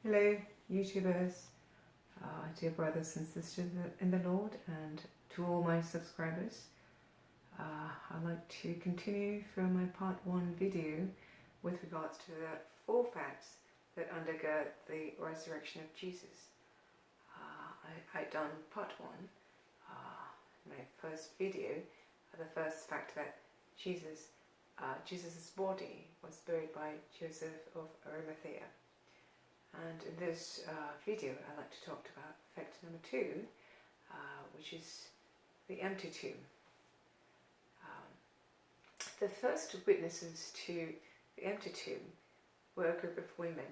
Hello, YouTubers, dear brothers and sisters in the Lord, and to all my subscribers. I'd like to continue from my part 1 video with regards to the 4 facts that undergird the resurrection of Jesus. I'd done part 1, my first video, the first fact that Jesus' body was buried by Joseph of Arimathea. And in this video I'd like to talk about fact number 2, which is the empty tomb. The first witnesses to the empty tomb were a group of women.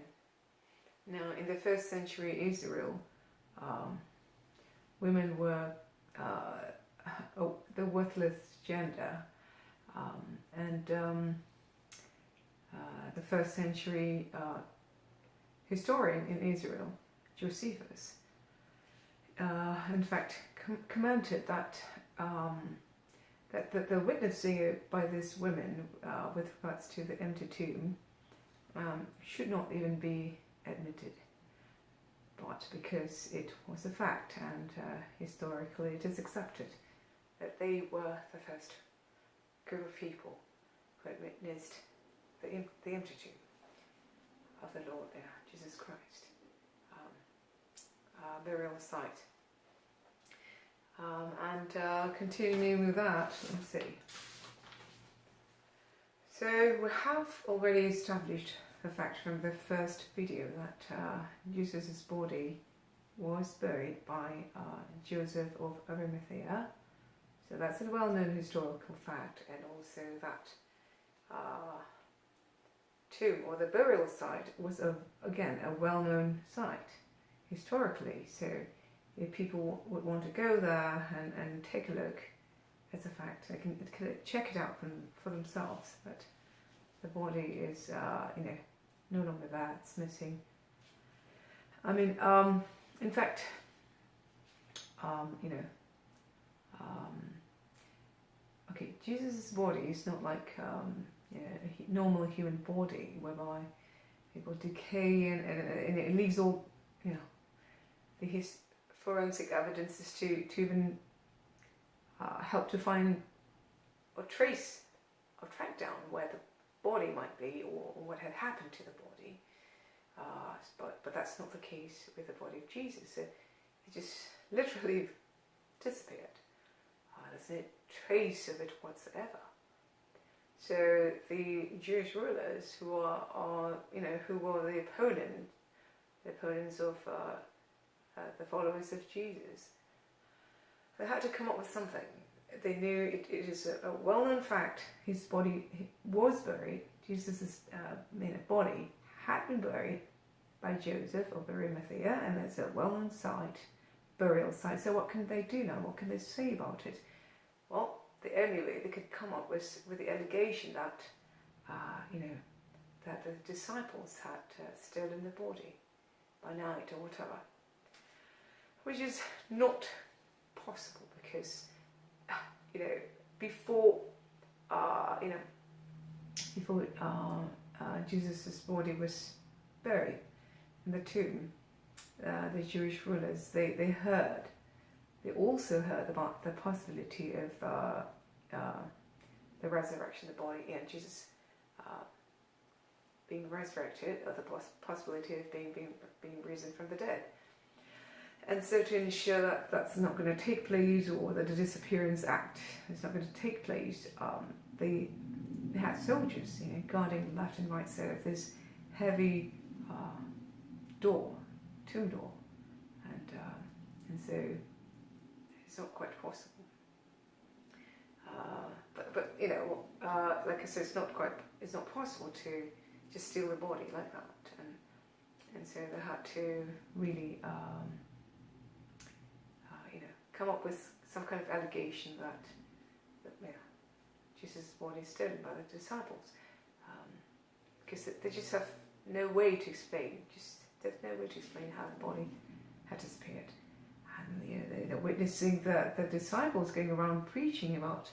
Now, in the first century Israel, women were the worthless gender, and the first century historian in Israel, Josephus, in fact commented that that the witnessing by these women with regards to the empty tomb should not even be admitted, but because it was a fact and historically it is accepted that they were the first group of people who had witnessed the empty tomb of the Lord there, Jesus Christ, burial site. And continuing with that, let's see. So we have already established the fact from the first video that Jesus' body was buried by Joseph of Arimathea. So that's a well-known historical fact, and also that tomb or the burial site was again a well-known site historically. So if people would want to go there and take a look, as a fact, they can check it out for themselves. But the body is no longer there; it's missing. I mean, in fact, okay, Jesus' body is not like a normal human body whereby it will decay and it leaves all the forensic evidences to even help to find or trace or track down where the body might be or what had happened to the body. But that's not the case with the body of Jesus. It just literally disappeared. There's no trace of it whatsoever. So the Jewish rulers who were the opponents of the followers of Jesus, they had to come up with something. They knew it is a well-known fact. His body was buried. Jesus' body had been buried by Joseph of Arimathea, and that's a well-known site, burial site. So what can they do now? What can they say about it? Well, the only way they could come up with the allegation that that the disciples had stolen the body by night or whatever, which is not possible because before Jesus' body was buried in the tomb, the Jewish rulers they also heard about the possibility of the resurrection of the body and Jesus being resurrected, or the possibility of being risen from the dead. And so to ensure that that's not going to take place, or that the disappearance act is not going to take place, they had soldiers guarding left and right side of this heavy tomb door, and so it's not quite possible. But like I said, it's not possible to just steal the body like that, and so they had to really come up with some kind of allegation that Jesus' body is stolen by the disciples, because they just have no way to explain. There's no way to explain how the body had disappeared, and they're witnessing the disciples going around preaching about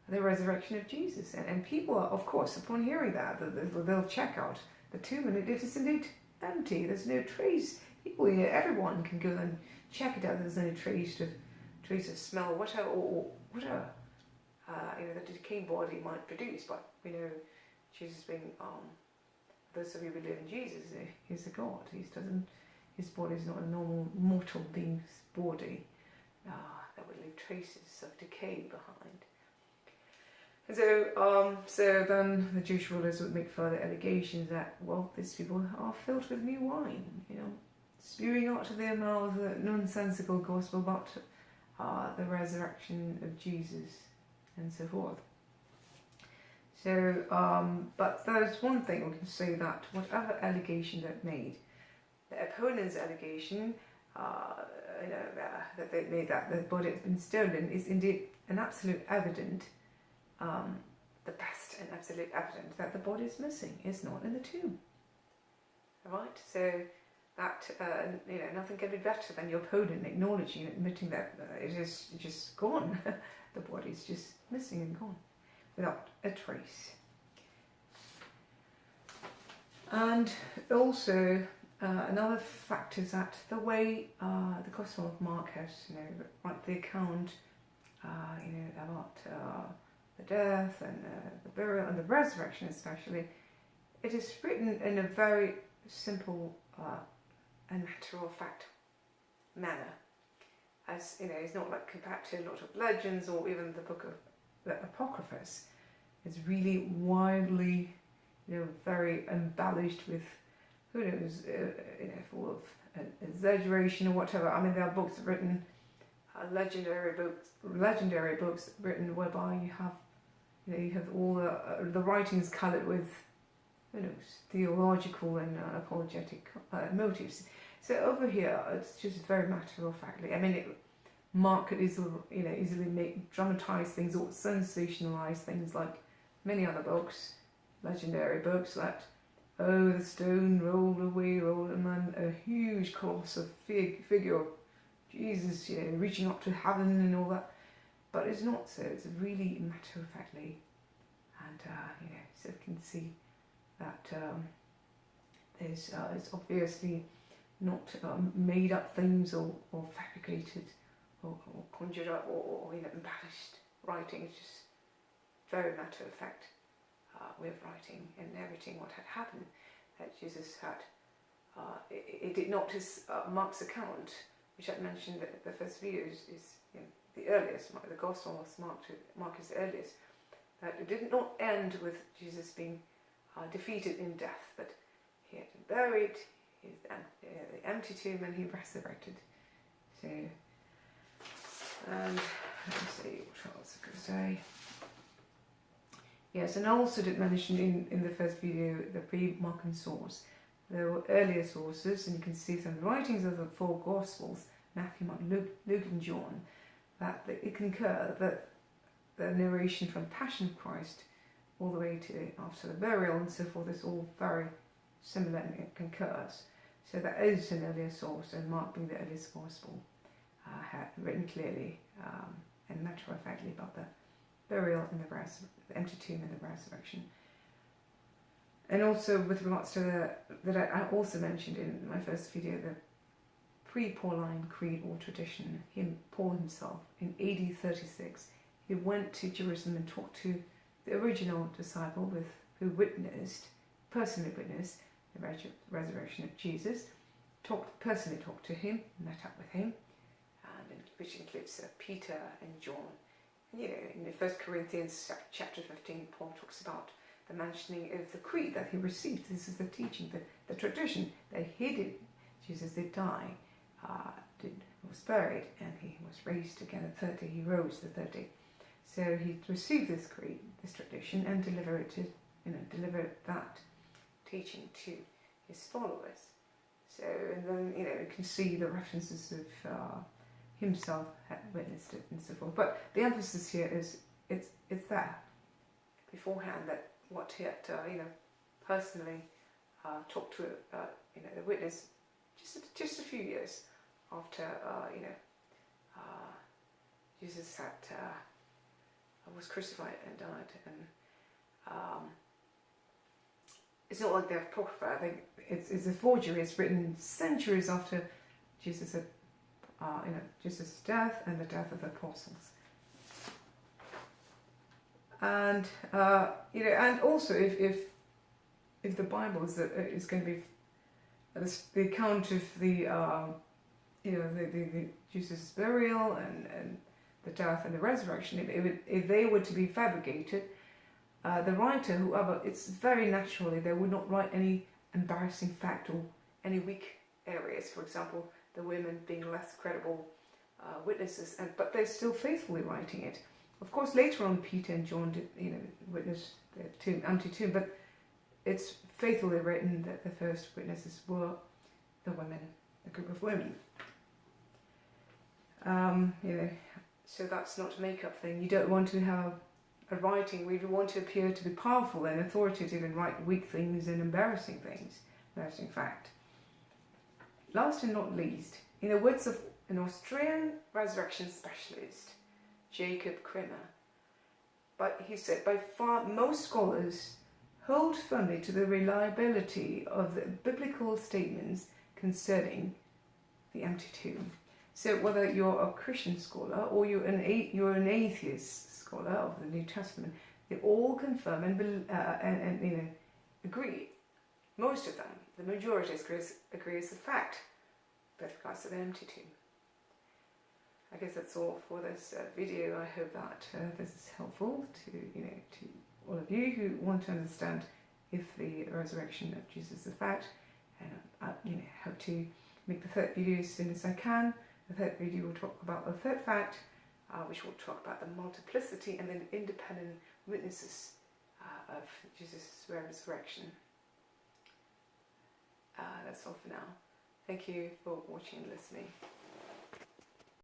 the resurrection of Jesus, and people are, of course, upon hearing that, they'll check out the tomb, and it is indeed empty. There's no trace. People, everyone can go and check it out. There's no trace of smell, whatever, or whatever the decaying body might produce. But we know Jesus being those of you who believe in Jesus, he's a God. His body is not a normal mortal being's body that would leave traces of decay behind. And so then the Jewish rulers would make further allegations that, well, these people are filled with new wine, spewing out of their mouths a nonsensical gospel about the resurrection of Jesus and so forth. So, but there's one thing we can say, that whatever allegation they've made, the opponent's allegation, that they made that the body has been stolen, is indeed an absolute evident, the best and absolute evidence that the body is missing, is not in the tomb. Right? So that nothing can be better than your opponent acknowledging and admitting that it is just gone. The body is just missing and gone, without a trace. And also another fact is that the way the Gospel of Mark has write the account about the death and the burial and the resurrection especially, it is written in a very simple and matter-of-fact manner. As it's not like compared to a lot of legends or even the Book of the Apocrypha. It's really widely, very embellished with, who knows, full of exaggeration or whatever. I mean, there are books written, legendary books written whereby you have all the writings coloured with, theological and apologetic motives. So over here, it's just very matter-of-factly. I mean, Mark could easily dramatize things or sensationalize things like many other books, legendary books, that the stone rolled away, and then a huge colossal figure of Jesus, reaching up to heaven and all that. But it's not so. It's really matter-of-factly, and so you can see that it's obviously not made up things or fabricated or conjured up or embellished writing. It's just very matter of fact way of writing and narrating what had happened, that Jesus had. It did not, as Mark's account, which I mentioned at the first video, is the earliest. The Gospel was Mark is the earliest. That it did not end with Jesus being defeated in death, but he had been buried, the empty tomb, and he resurrected. So, and let me see what else I could say. Yes, and I also did mention in the first video the pre-Markan source. There were earlier sources, and you can see some writings of the four Gospels, Matthew, Mark, Luke and John, that it concur that the narration from Passion of Christ all the way to after the burial and so forth is all very similar, and it concurs. So that is an earlier source, and Mark being the earliest Gospel had written clearly and matter-of-factly about the burial and the empty tomb and the resurrection. And also with regards to that I also mentioned in my first video, the pre-Pauline creed or tradition. Paul himself, in AD 36, he went to Jerusalem and talked to the original disciple who personally witnessed the resurrection of Jesus, personally talked to him, met up with him, and which includes Peter and John. And, in 1 Corinthians chapter 15, Paul talks about the mentioning of the creed that he received. This is the teaching, the tradition that Jesus did die, was buried, and he was raised again at 30. He rose the 30. So he received this creed, this tradition, and delivered that teaching to his followers. So, and then you can see the references of himself had witnessed it and so forth. But the emphasis here is it's there beforehand, that what he had personally talked to the witness just a few years after Jesus was crucified and died, and it's not like the Apocrypha. I think it's a forgery. It's written centuries after Jesus' Jesus' death and the death of the apostles. And and also if the Bible is going to be the account of the Jesus' burial and the death and the resurrection, if they were to be fabricated, the writer, whoever, it's very naturally they would not write any embarrassing fact or any weak areas. For example, the women being less credible witnesses, but they're still faithfully writing it. Of course, later on, Peter and John did, witness the empty tomb, but it's faithfully written that the first witnesses were the women, a group of women. So that's not a make-up thing. You don't want to have a writing where you want to appear to be powerful and authoritative and write weak things and embarrassing things, embarrassing fact. Last and not least, in the words of an Austrian resurrection specialist, Jacob Krimmer, but he said, by far most scholars hold firmly to the reliability of the biblical statements concerning the empty tomb. So whether you're a Christian scholar or you're an atheist scholar of the New Testament, they all confirm and agree. Most of them, the majority agree as a fact with regards to the empty tomb. I guess that's all for this video. I hope that this is helpful to all of you who want to understand if the resurrection of Jesus is a fact. And I hope to make the third video as soon as I can. The third video will talk about the third fact, which will talk about the multiplicity and then independent witnesses of Jesus' resurrection. That's all for now. Thank you for watching and listening.